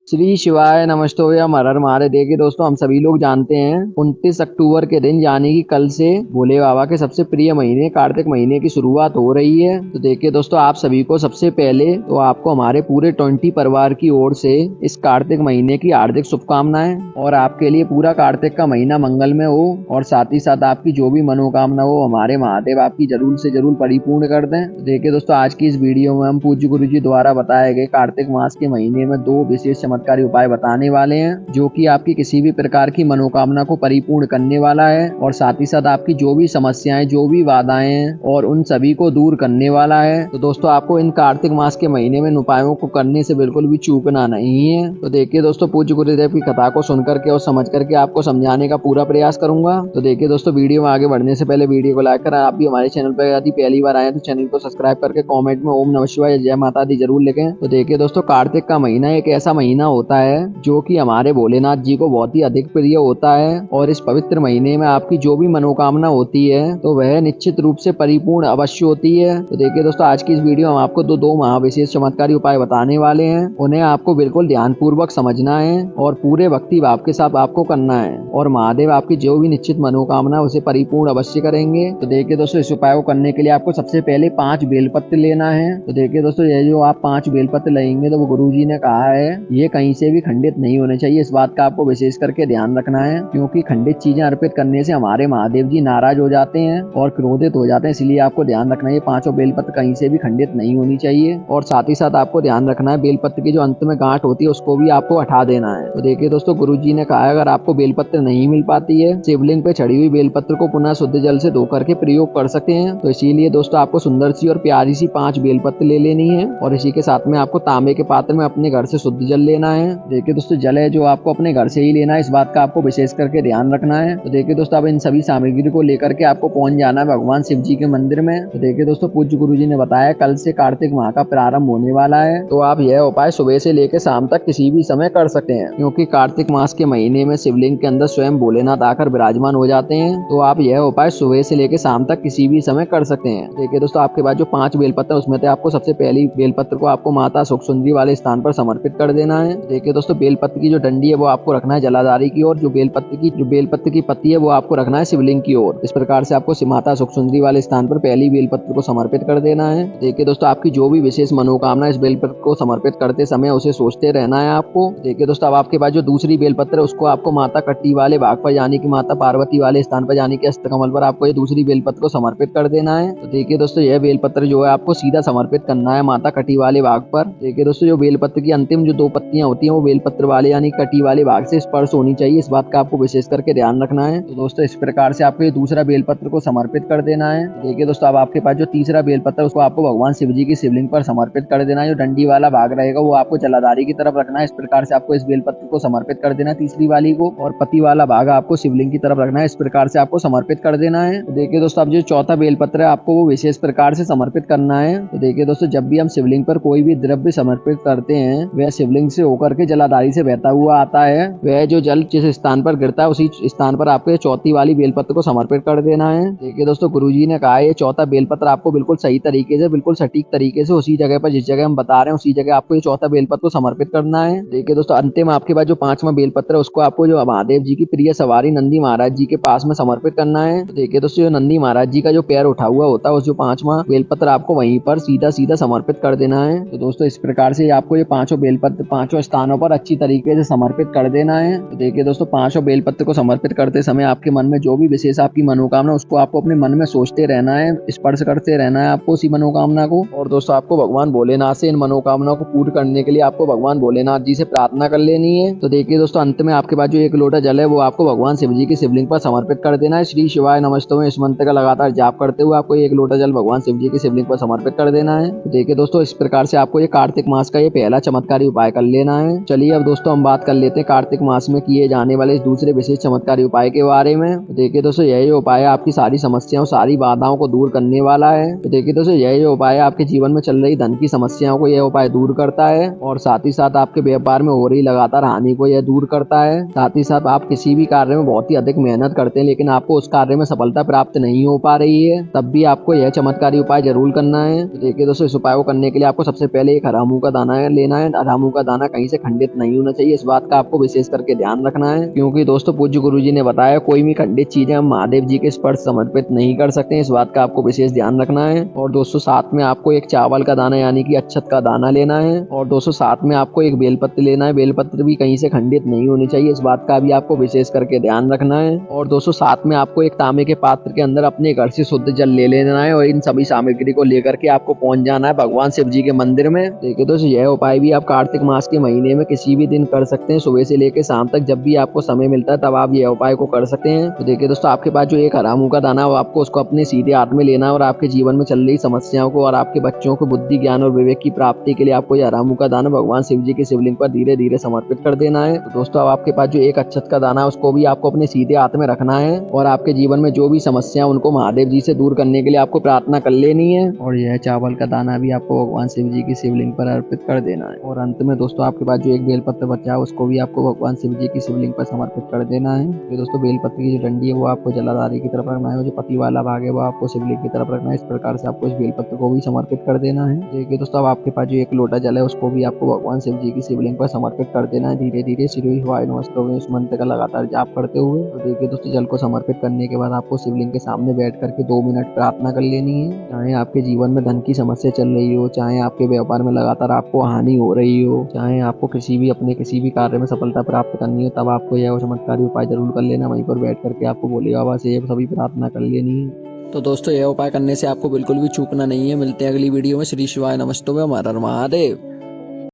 श्री शिवाय नमस्ते या हर हर महादेव। देखिए दोस्तों, हम सभी लोग जानते हैं 29 अक्टूबर के दिन यानी कि कल से भोले बाबा के सबसे प्रिय महीने कार्तिक महीने की शुरुआत हो रही है। तो देखिए दोस्तों, आप सभी को सबसे पहले तो आपको हमारे पूरे 20 परिवार की ओर से इस कार्तिक महीने की हार्दिक शुभकामनाएं और आपके लिए पूरा कार्तिक का महीना मंगलमय हो और साथ ही साथ आपकी जो भी मनोकामना हो हमारे महादेव आपकी जरूर से जरूर परिपूर्ण कर दें। तो देखिए दोस्तों, आज की इस वीडियो में हम पूज्य गुरु जी द्वारा बताए गए कार्तिक मास के महीने में दो विशेष चमत्कारी उपाय बताने वाले हैं जो कि आपकी किसी भी प्रकार की मनोकामना को परिपूर्ण करने वाला है और साथ ही साथ आपकी जो भी समस्याएं, जो भी बाधाएं हैं और उन सभी को दूर करने वाला है। तो दोस्तों, आपको इन कार्तिक मास के महीने में इन उपायों को करने से बिल्कुल भी चूकना नहीं है। तो देखिए दोस्तों, पूज्य गुरुदेव की कथा को सुन करके और समझ करके आपको समझाने का पूरा प्रयास करूंगा। तो देखिए दोस्तों, वीडियो में आगे बढ़ने से पहले वीडियो को लाइक करें। आप भी हमारे चैनल पर यदि पहली बार आए तो चैनल को सब्सक्राइब करके कमेंट में ओम नमः शिवाय जय माता दी जरूर लिखें। तो देखिए दोस्तों, कार्तिक का महीना एक ऐसा महीना होता है जो कि हमारे भोलेनाथ जी को बहुत ही अधिक प्रिय होता है और इस पवित्र महीने में आपकी जो भी मनोकामना होती है तो वह निश्चित रूप से परिपूर्ण अवश्य होती है। तो देखिए दोस्तों, आज की इस वीडियो में आपको दो महाविशेष चमत्कारी उपाय बताने वाले हैं। उन्हें आपको बिल्कुल ध्यान पूर्वक समझना है और पूरे भक्ति भाव के साथ आपको करना है और महादेव आपकी जो भी निश्चित मनोकामना उसे परिपूर्ण अवश्य करेंगे। तो देखिए दोस्तों, इस उपाय को करने के लिए आपको सबसे पहले 5 बेलपत्र लेना है। तो देखिए दोस्तों, ये जो आप 5 बेलपत्र लेंगे तो वो गुरु जी ने कहा है ये कहीं से भी खंडित नहीं होने चाहिए। इस बात का आपको विशेष करके ध्यान रखना है क्योंकि खंडित चीजें अर्पित करने से हमारे महादेव जी नाराज हो जाते हैं और क्रोधित हो जाते हैं। इसलिए आपको ध्यान रखना है ये 5 बेलपत्र कहीं से भी खंडित नहीं होनी चाहिए और साथ ही साथ आपको ध्यान रखना है बेलपत्र की जो अंत में गांठ होती है उसको भी आपको हटा देना है। तो देखिए दोस्तों, गुरु जी ने कहा अगर आपको बेलपत्र नहीं मिल पाती है शिवलिंग पे चढ़ी हुई बेलपत्र को पुनः शुद्ध जल से धो करके प्रयोग कर सकते हैं। तो इसीलिए दोस्तों, आपको सुंदर सी और प्यारी सी 5 बेलपत्र ले लेनी है और इसी के साथ में आपको तांबे के पात्र में अपने घर से शुद्ध जल लेना है। देखिए दोस्तों, जल है जो आपको अपने घर से ही लेना है, इस बात का आपको विशेष करके ध्यान रखना है। तो देखिए दोस्तों, अब इन सभी सामग्री को लेकर के आपको पहुंच जाना है भगवान शिव जी के मंदिर में। तो देखिए दोस्तों, पूज्य गुरु जी ने बताया कल से कार्तिक माह का प्रारंभ होने वाला है तो आप यह उपाय सुबह से लेकर शाम तक किसी भी समय कर सकते हैं क्योंकि कार्तिक मास के महीने में शिवलिंग के अंदर स्वयं भोलेनाथ आकर विराजमान हो जाते हैं। तो आप यह उपाय सुबह से लेकर शाम तक किसी भी समय कर सकते हैं। देखिए दोस्तों, आपके पास जो 5 बेलपत्र उसमें से आपको सबसे पहली बेलपत्र को आपको माता सुखसुंदरी वाले स्थान पर समर्पित कर देना है। देखिए दोस्तों, बेलपत्र की जो डंडी है वो आपको रखना है जलाधारी की ओर, जो बेलपत्र की पत्ती है वो आपको रखना है शिवलिंग की ओर। इस प्रकार से आपको माता सुखसुंदरी वाले स्थान पर पहली बेलपत्र को समर्पित कर देना है। देखिए दोस्तों, आपकी जो भी विशेष मनोकामना इस बेलपत्र को समर्पित करते समय उसे सोचते रहना है आपको। देखिए दोस्तों, अब आपके पास जो दूसरी बेलपत्र है उसको आपको माता कट्टी वाले भाग पर यानी कि माता पार्वती वाले स्थान पर यानी कि अष्टकमल पर आपको ये दूसरी बेलपत्र को समर्पित कर देना है। तो देखिए दोस्तों, यह बेलपत्र जो है आपको सीधा समर्पित करना है माता कटी वाले भाग पर। देखिए दोस्तों, जो बेलपत्र की अंतिम जो 2 पत्तियां होती हैं वो बेलपत्र वाले यानी कटी वाले भाग से स्पर्श होनी चाहिए, इस बात का आपको विशेष करके ध्यान रखना है। तो दोस्तों, इस प्रकार से आपको ये दूसरा बेलपत्र को समर्पित कर देना है। देखिए दोस्तों, अब आपके पास जो तीसरा बेलपत्र है उसको आपको भगवान शिव जी की शिवलिंग पर समर्पित कर देना है। जो डंडी वाला भाग रहेगा वो आपको जलाधारी की तरफ रखना है। इस प्रकार से आपको इस बेलपत्र को समर्पित कर देना है तीसरी वाली को और पति वाला भाग आपको शिवलिंग की तरफ रखना है। इस प्रकार से आपको समर्पित कर देना है। तो देखिए दोस्तों, अब जो चौथा बेलपत्र है आपको वो विशेष प्रकार से समर्पित करना है। तो देखिए दोस्तों, जब भी हम शिवलिंग पर कोई भी द्रव्य समर्पित करते हैं वह शिवलिंग से होकर के जलाधारी से बहता हुआ आता है। वह जो जल जिस स्थान पर गिरता है उसी स्थान पर आपको चौथी वाली बेलपत्र को समर्पित कर देना है। देखिए दोस्तों, गुरुजी ने कहा ये चौथा बेलपत्र आपको बिल्कुल सही तरीके से, बिल्कुल सटीक तरीके से उसी जगह पर जिस जगह हम बता रहे हैं उसी जगह आपको ये चौथा बेलपत्र को समर्पित करना है। देखिए दोस्तों, अंतिम आपके पास जो 5वां बेलपत्र है उसको आपको जो महादेव जी की प्रिय सवारी नंदी महाराज जी के पास में समर्पित करना है। तो देखिए दोस्तों, जो नंदी महाराज जी का जो पैर उठा हुआ होता है उस जो 5वां बेलपत्र आपको वहीं पर सीधा सीधा समर्पित कर देना है। तो दोस्तों, इस प्रकार से आपको ये 5 बेलपत्र 5 स्थानों पर अच्छी तरीके से समर्पित कर देना है। तो देखिए दोस्तों, 5 बेलपत्र को समर्पित करते समय आपके मन में जो भी विशेष आपकी मनोकामना उसको आपको अपने मन में सोचते रहना है, स्पर्श करते रहना है आपको उसी मनोकामना को। और दोस्तों, आपको भगवान भोलेनाथ से इन मनोकामनाओं को पूर्ण करने के लिए आपको भगवान भोलेनाथ जी से प्रार्थना कर लेनी है। तो देखिए दोस्तों, अंत में आपके पास जो 1 लोटा जल है वो आपको भगवान शिव जी की शिवलिंग पर समर्पित कर देना है। श्री शिवाय नमस्तुभ्यं इस मंत्र का लगातार जाप करते हुए आपको 1 लोटा जल भगवान शिव जी की शिवलिंग पर समर्पित कर देना है। तो देखिए दोस्तों, इस प्रकार से आपको ये कार्तिक मास का ये पहला चमत्कारी उपाय कर लेना है। चलिए अब दोस्तों हम बात कर लेते हैं कार्तिक मास में किए जाने वाले इस दूसरे विशेष चमत्कारी उपाय के बारे में। तो देखिए दोस्तों, यही उपाय आपकी सारी समस्याओं, सारी बाधाओं को दूर करने वाला है। तो देखिए दोस्तों, यही उपाय आपके जीवन में चल रही धन की समस्याओं को यह उपाय दूर करता है और साथ ही साथ आपके व्यापार में हो रही लगातार हानि को यह दूर करता है। साथ ही साथ आप किसी भी कार्य में बहुत ही अधिक मेहनत करते हैं लेकिन आपको उस कार्य में सफलता प्राप्त नहीं हो पा रही है, तब भी आपको यह चमत्कारी उपाय जरूर करना है। तो देखिए दोस्तों, इस उपाय को करने के लिए आपको सबसे पहले एक हरा मूंग का दाना लेना है। हरा मूंग का दाना कहीं से खंडित नहीं होना चाहिए। इस बात का आपको विशेष करके ध्यान रखना है, क्योंकि दोस्तों पूज्य गुरुजी ने बताया कोई भी खंडित चीजें हम महादेव जी के स्पर्श समर्पित नहीं कर सकते हैं। इस बात का आपको विशेष ध्यान रखना है। और दोस्तों साथ में आपको एक चावल का दाना यानी कि अक्षत का दाना लेना है। और दोस्तों साथ में आपको एक बेलपत्र लेना है। बेलपत्र भी कहीं से खंडित नहीं होनी चाहिए। इस बात का भी आपको विशेष करके ध्यान रखना है। और दोस्तों साथ में आपको एक तांबे के पात्र के अंदर अपने घर से शुद्ध जल ले लेना है और इन सभी सामग्री को लेकर के आपको पहुंच जाना है भगवान शिव जी के मंदिर में। देखिए दोस्तों यह उपाय भी आप कार्तिक मास के महीने में किसी भी दिन कर सकते हैं। सुबह से लेकर शाम तक जब भी आपको समय मिलता है तब आप यह उपाय को कर सकते हैं। तो देखिए दोस्तों आपके पास जो एक हरा मुंह का दाना है आपको उसको अपने सीधे हाथ में लेना है और आपके जीवन में चल रही समस्याओं को और आपके बच्चों को बुद्धि ज्ञान और विवेक की प्राप्ति के लिए आपको यह हरा मुंह का दाना भगवान शिव जी के शिवलिंग पर धीरे धीरे समर्पित कर देना है। तो दोस्तों अब आपके पास जो एक अक्षत का दाना है उसको भी आपको अपने सीधे हाथ में रखना है और आपके जीवन में जो भी समस्या उनको महादेव जी से दूर करने के लिए आपको प्रार्थना कर लेनी है। और यह चावल का दाना भी आपको भगवान शिव जी की शिवलिंग पर अर्पित कर देना है। और अंत में दोस्तों आपके पास जो एक बेलपत्र बचा है उसको भी आपको भगवान शिव जी की शिवलिंग पर समर्पित कर देना है। तो दोस्तों बेलपत्र की जो डंडी है वो आपको जलाधारी की तरफ रखना है, जो पति वाला भाग है वो आपको शिवलिंग की तरफ रखना है। इस प्रकार से आपको इस बेलपत्र को भी समर्पित कर देना है। देखिए दोस्तों अब आपके पास जो एक लोटा जल है उसको भी आपको भगवान शिव जी की शिवलिंग पर समर्पित कर देना है। धीरे धीरे श्री शिवाय नमस्तुभ्यं इस मंत्र का लगातार जाप करते हुए। तो देखिए दोस्तों जल को समर्पित करने के बाद आपको शिवलिंग के सामने बैठ करके 2 मिनट प्रार्थना कर लेनी है। चाहे आपके जीवन में धन की समस्या चल रही हो, चाहे आपके व्यापार में लगातार आपको हानि हो रही हो, चाहे आपको किसी भी कार्य में सफलता प्राप्त करनी हो, तब आपको यह चमत्कारी उपाय जरूर कर लेना। वहीं पर बैठ करके आपको भोले बाबा से ये सभी प्रार्थना कर लेनी है। तो दोस्तों यह उपाय करने से आपको बिल्कुल भी चूकना नहीं है। मिलते हैं अगली वीडियो में। श्री शिवाय नमस्तुभ्यं। हर हर महादेव।